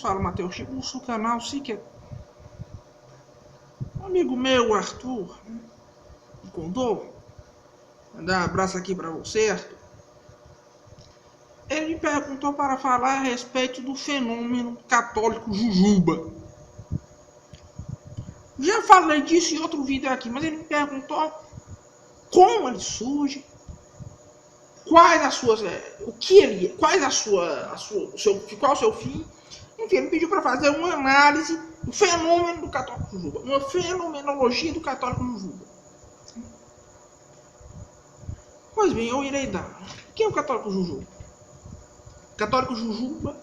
Fala, Matheus, tipo o canal Seeker. Um amigo meu, Arthur, me contou. Mandar um abraço aqui pra você, Arthur. Ele me perguntou para falar a respeito do fenômeno católico Jujuba. Já falei disso em outro vídeo aqui, mas ele me perguntou como ele surge, quais as suas, o que ele, quais qual o seu fim. Enfim, ele pediu para fazer uma análise do fenômeno do católico Jujuba, uma fenomenologia do católico Jujuba. Pois bem, eu irei dar. Quem é o católico Jujuba? O católico Jujuba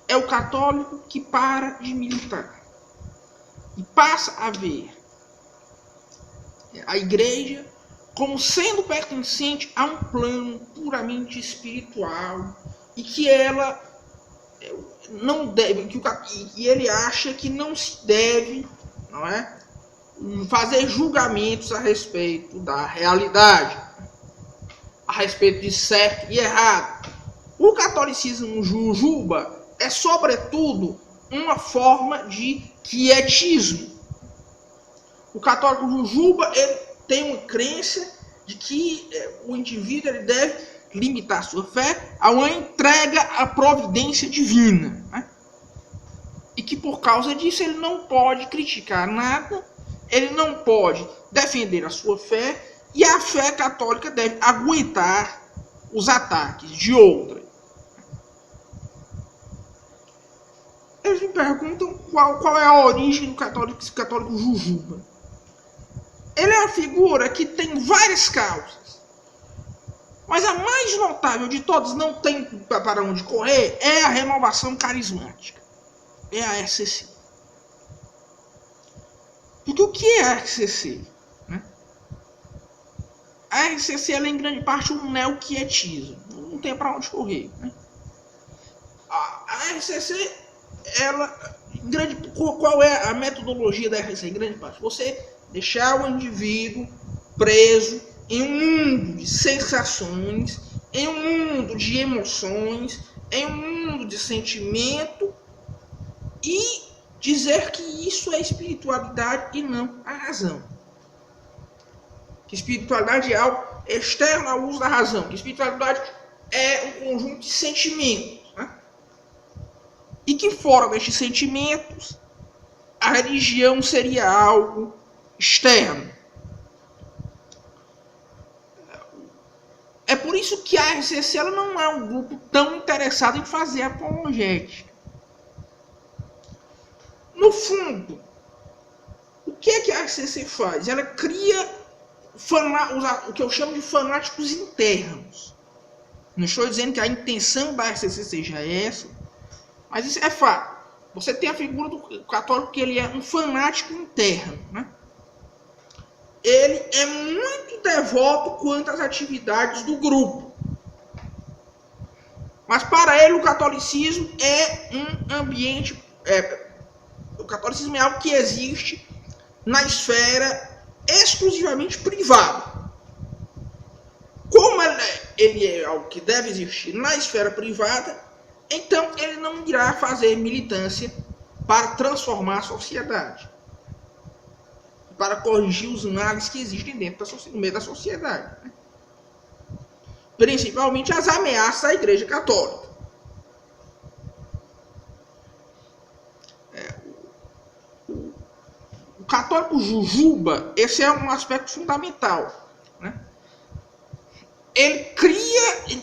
é o católico que para de militar e passa a ver a igreja como sendo pertencente a um plano puramente espiritual e que ela não deve, que ele acha que não se deve, não é, fazer julgamentos a respeito da realidade, a respeito de certo e errado. O catolicismo Jujuba é, sobretudo, uma forma de quietismo. O católico Jujuba ele tem uma crença de que o indivíduo ele deve limitar sua fé a uma entrega à providência divina, né? E que por causa disso ele não pode criticar nada, ele não pode defender a sua fé, e a fé católica deve aguentar os ataques de outra. Eles me perguntam qual é a origem do católico Jujuba. Ele é uma figura que tem várias causas, mas a mais notável de todas, não tem para onde correr, é a renovação carismática. É a RCC. Porque o que é a RCC? A RCC ela é em grande parte um neoquietismo. Não tem para onde correr. A RCC, ela, qual é a metodologia da RCC? Em grande parte, você deixar o indivíduo preso em um mundo de sensações, em um mundo de emoções, em um mundo de sentimento, e dizer que isso é espiritualidade e não a razão. Que espiritualidade é algo externo ao uso da razão. Que espiritualidade é um conjunto de sentimentos, né? E que fora destes sentimentos, a religião seria algo externo. É por isso que a RCC ela não é um grupo tão interessado em fazer apologética. No fundo, o que é que a RCC faz? Ela cria o que eu chamo de fanáticos internos. Não estou dizendo que a intenção da RCC seja essa, mas isso é fato. Você tem a figura do católico que ele é um fanático interno, né? Ele é muito devoto quanto às atividades do grupo. Mas para ele o catolicismo é um ambiente... o catolicismo é algo que existe na esfera exclusivamente privada. Como ele é algo que deve existir na esfera privada, então ele não irá fazer militância para transformar a sociedade, para corrigir os males que existem no meio da sociedade, né? Principalmente as ameaças à Igreja Católica. O católico Jujuba, esse é um aspecto fundamental, né? Ele cria,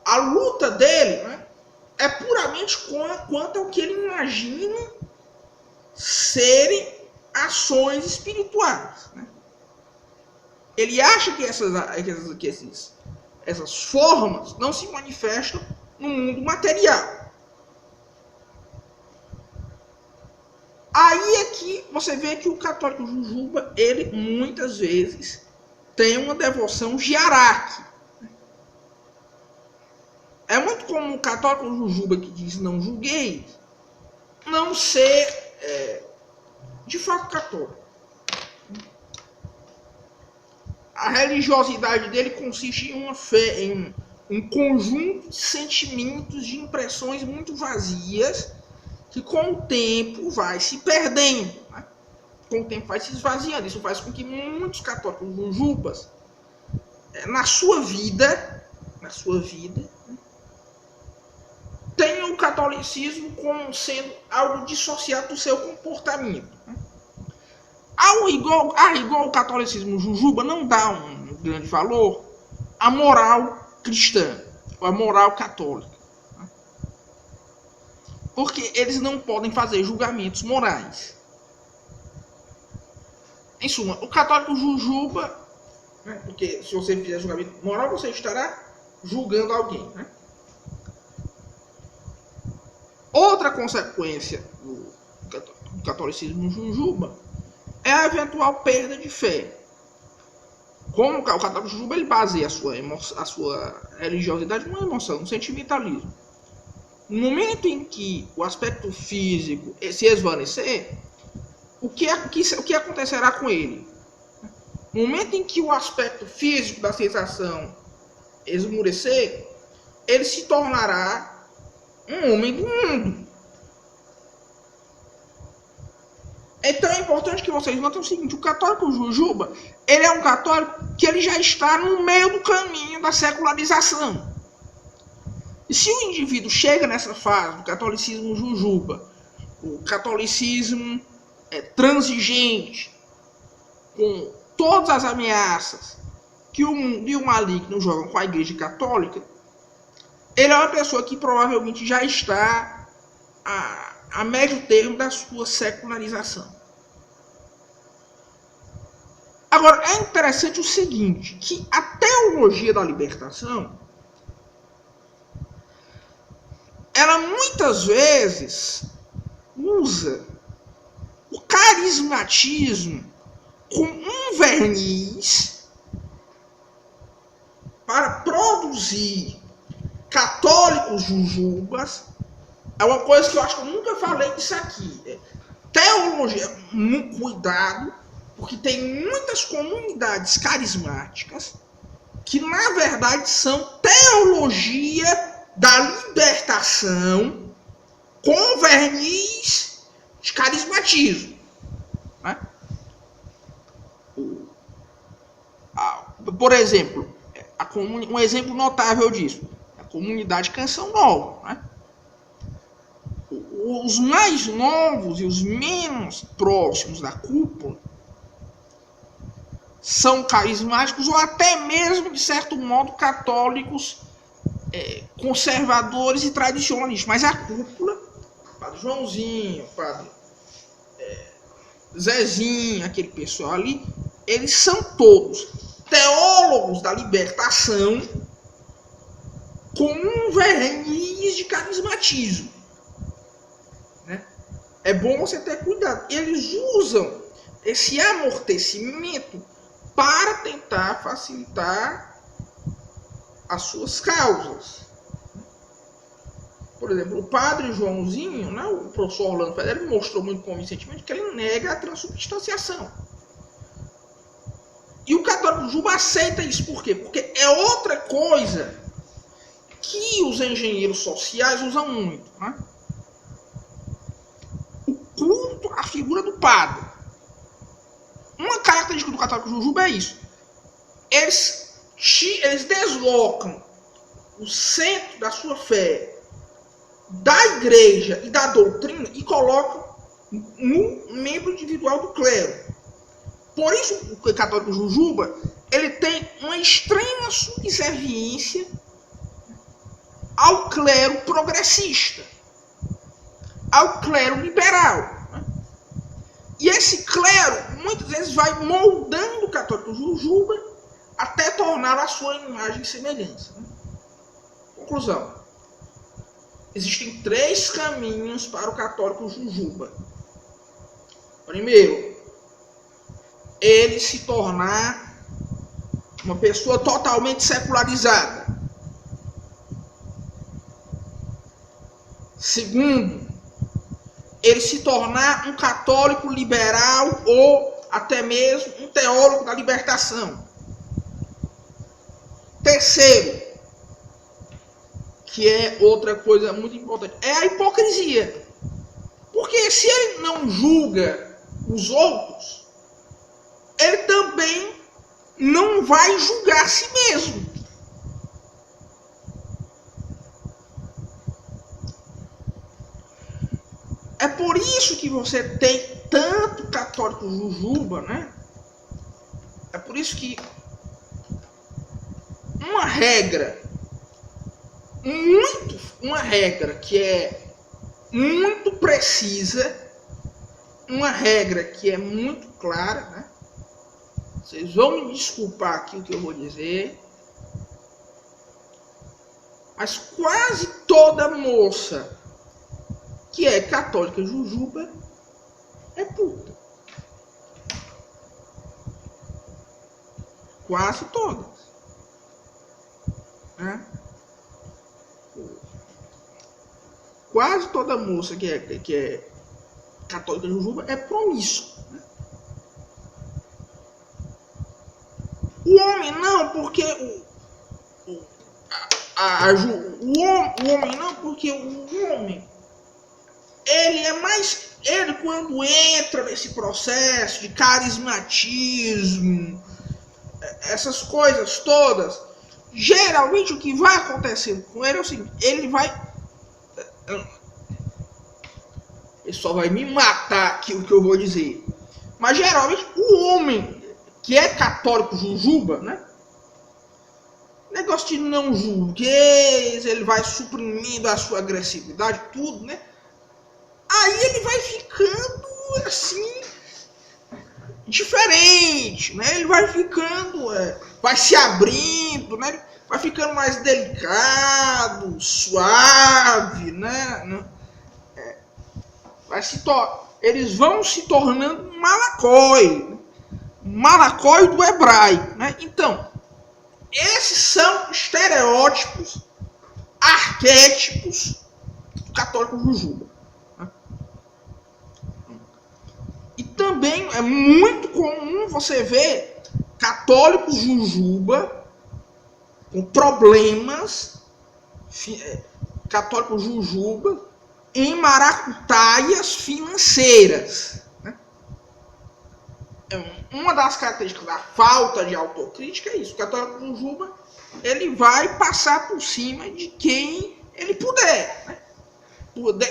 a luta dele, né, é puramente quanto ao que ele imagina serem ações espirituais, né? Ele acha que essas formas não se manifestam no mundo material. Aí é que você vê que o católico Jujuba, ele muitas vezes tem uma devoção hierárquica. É muito comum o católico Jujuba que diz não julguei, não ser de fato católico. A religiosidade dele consiste em uma fé, em um conjunto de sentimentos, de impressões muito vazias, que com o tempo vai se perdendo, né? Com o tempo vai se esvaziando. Isso faz com que muitos católicos jujubas, na sua vida, tenham o catolicismo como sendo algo dissociado do seu comportamento. Igual o catolicismo jujuba não dá um grande valor à moral cristã, ou à moral católica. Porque eles não podem fazer julgamentos morais. Em suma, o católico jujuba, né, porque se você fizer julgamento moral, você estará julgando alguém. Né? Outra consequência do catolicismo jujuba é a eventual perda de fé. Como o católico jujuba, ele baseia a sua religiosidade numa emoção, num sentimentalismo. No momento em que o aspecto físico se esvanecer, o que acontecerá com ele? No momento em que o aspecto físico da sensação esmurecer, ele se tornará um homem do mundo. Então é importante que vocês notem o seguinte: o católico jujuba, ele é um católico que ele já está no meio do caminho da secularização. E se o indivíduo chega nessa fase do catolicismo jujuba, o catolicismo transigente, com todas as ameaças que o mundo e o maligno jogam com a Igreja Católica, ele é uma pessoa que provavelmente já está a médio termo da sua secularização. Agora, é interessante o seguinte, que a teologia da libertação, ela muitas vezes usa o carismatismo como um verniz para produzir católicos jujubas. É uma coisa que eu acho que eu nunca falei disso aqui. Teologia, cuidado, porque tem muitas comunidades carismáticas que na verdade são teologia da libertação com verniz de carismatismo. Né? Por exemplo, um exemplo notável disso, a comunidade Canção Nova. Né? Os mais novos e os menos próximos da cúpula são carismáticos ou até mesmo, de certo modo, católicos conservadores e tradicionalistas. Mas a cúpula, Padre Joãozinho, Padre Zezinho, aquele pessoal ali, eles são todos teólogos da libertação com um verniz de carismatismo. Né? É bom você ter cuidado. Eles usam esse amortecimento para tentar facilitar as suas causas. Por exemplo, o Padre Joãozinho, né, o professor Orlando Fedeli, mostrou muito convincentemente que ele nega a transubstanciação. E o católico jujuba aceita isso. Por quê? Porque é outra coisa que os engenheiros sociais usam muito. Né? O culto à figura do padre. Uma característica do católico jujuba é isso. Eles deslocam o centro da sua fé da igreja e da doutrina e colocam no membro individual do clero. Por isso, o católico jujuba, ele tem uma extrema subserviência ao clero progressista, ao clero liberal. E esse clero, muitas vezes, vai moldando o católico jujuba até torná-lo a sua imagem e semelhança. Conclusão. Existem 3 caminhos para o católico jujuba. Primeiro, ele se tornar uma pessoa totalmente secularizada. Segundo, ele se tornar um católico liberal ou até mesmo um teólogo da libertação. Terceiro, que é outra coisa muito importante, é a hipocrisia. Porque se ele não julga os outros, ele também não vai julgar a si mesmo. É por isso que você tem tanto católico jujuba, né? É por isso que uma regra que é muito precisa, uma regra que é muito clara, né? Vocês vão me desculpar aqui o que eu vou dizer, mas quase toda moça que é católica jujuba é puta. Quase todas. Né? Quase toda moça que é católica jujuba é promíscua. Né? O homem não, porque o homem não, porque o homem ele é mais, ele quando entra nesse processo de carismatismo, essas coisas todas, geralmente o que vai acontecer com ele é o seguinte, ele só vai me matar aqui o que eu vou dizer, mas geralmente o homem que é católico jujuba, né? Negócio de não julgueis, ele vai suprimindo a sua agressividade, tudo, né? Aí ele vai ficando assim diferente, né? Ele vai ficando, vai se abrindo, né? Vai ficando mais delicado, suave, né? Eles vão se tornando malacói do hebraico, né? Então, esses são estereótipos, arquétipos do católico jujuba. E também é muito comum você ver católicos jujuba com problemas, católicos jujuba em maracutaias financeiras. Né? Uma das características da falta de autocrítica é isso. O católico jujuba ele vai passar por cima de quem ele puder. Né?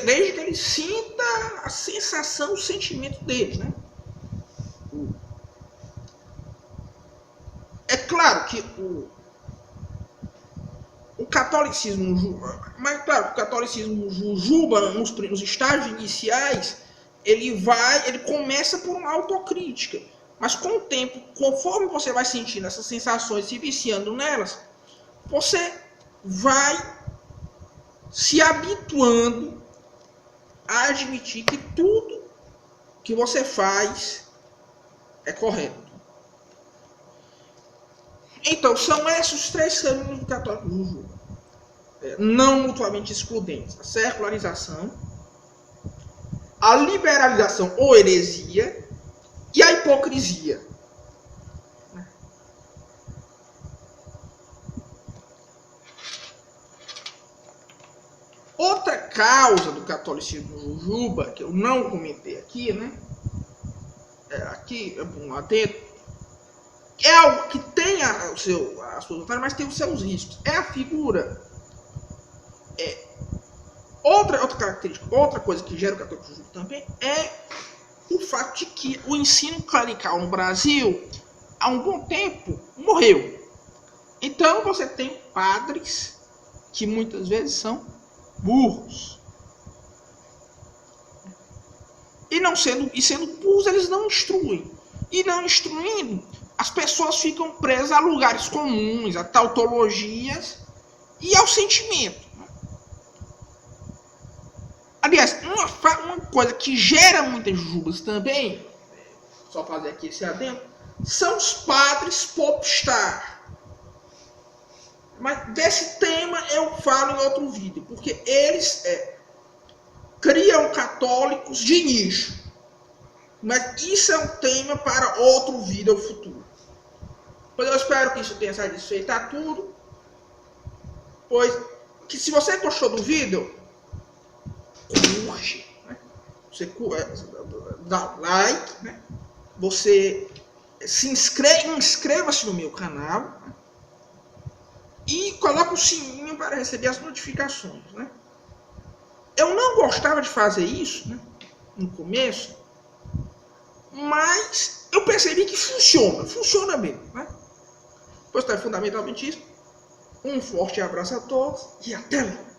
Desde que ele sinta a sensação, o sentimento dele, né? É claro que o catolicismo jujuba, mas claro, o catolicismo jujuba nos estágios iniciais, ele começa por uma autocrítica, mas com o tempo, conforme você vai sentindo essas sensações, se viciando nelas, você vai se habituando a admitir que tudo que você faz é correto. Então, são esses os três caminhos do católico jujuba. Não mutuamente excludentes. A secularização, a liberalização ou heresia e a hipocrisia. Outra causa do catolicismo jujuba, que eu não comentei aqui, né? Aqui, lá dentro, é algo que tem as suas vantagens, mas tem os seus riscos. É a figura. Outra característica, outra coisa que gera o catolicismo jujuba também é o fato de que o ensino clerical no Brasil, há um bom tempo, morreu. Então você tem padres que muitas vezes são burros. E sendo burros, eles não instruem. E não instruindo, as pessoas ficam presas a lugares comuns, a tautologias e ao sentimento. Aliás, uma coisa que gera muitas jujubas também, só fazer aqui esse adendo, são os padres popstar. Mas desse tema eu falo em outro vídeo, porque eles criam católicos de nicho. Mas isso é um tema para outro vídeo futuro. Pois eu espero que isso tenha satisfeito a tudo. Pois que se você gostou do vídeo, curte. Né? Você dá like, né? Você inscreva-se no meu canal, né? E coloca o sininho para receber as notificações, né? Eu não gostava de fazer isso, né, no começo, mas eu percebi que funciona mesmo, né? Pois é fundamentalmente isso. Um forte abraço a todos e até logo.